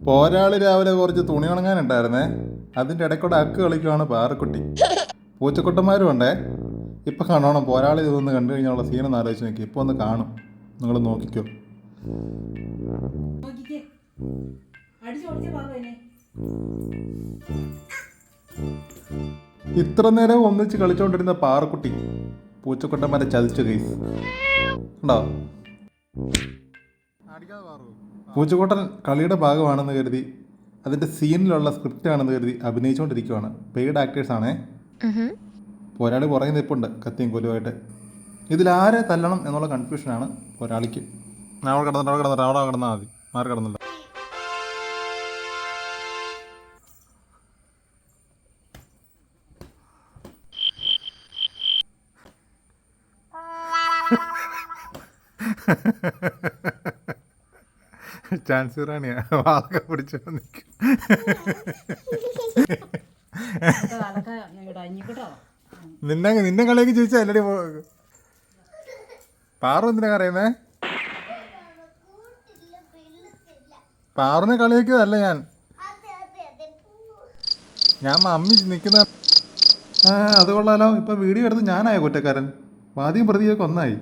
പോരാളി രാവിലെ കുറച്ച് തുണി ഉണങ്ങാനുണ്ടായിരുന്നേ. അതിൻ്റെ ഇടയ്ക്കൂടെ അക്ക് കളിക്കുവാണ് പാറക്കുട്ടി. പൂച്ചക്കുട്ടന്മാരും ഉണ്ടേ. ഇപ്പം കാണണം പോരാളി ഇതൊന്ന് കണ്ടു കഴിഞ്ഞാലുള്ള സീനൊന്ന് ആലോചിച്ച് നോക്കി. ഇപ്പോൾ ഒന്ന് കാണും, നിങ്ങൾ നോക്കിക്കോ. ഇത്ര നേരം ഒന്നിച്ച് കളിച്ചോണ്ടിരുന്ന പാറക്കുട്ടി പൂച്ചക്കുട്ടന്മാരെ ചതിച്ചു കൈസ് ഉണ്ടോ. പൂച്ചക്കുട്ടൻ കളിയുടെ ഭാഗമാണെന്ന് കരുതി, അതിൻ്റെ സീനിലുള്ള സ്ക്രിപ്റ്റ് ആണെന്ന് കരുതി അഭിനയിച്ചുകൊണ്ടിരിക്കുവാണ്. പെയ്ഡ് ആക്ടേഴ്സാണേ. പോരാളി പുറകെ നിൽപ്പുണ്ട് കത്തിയും കൊലുമായിട്ട്. ഇതിലാരെ തല്ലണം എന്നുള്ള കൺഫ്യൂഷനാണ് പോരാളിക്ക്. അവിടെ കിടന്നാൽ മതി, മാറി കിടന്നില്ല. ചാൻസ് റാണിയാ വാളൊക്കെ പിടിച്ചോ നിൽക്കും. നിന്നെ കളിയൊക്കെ ചോദിച്ചാ അല്ലടി പാറു എന്തിനാ അറിയുന്നേ? പാറുനെ കളിയാക്കിയതല്ല ഞാൻ മമ്മി നിൽക്കുന്ന. അത് കൊള്ളാലോ. ഇപ്പം വീഡിയോ എടുത്ത് ഞാനായ കുറ്റക്കാരൻ. ആദ്യം പ്രതിയൊക്കെ ഒന്നായി.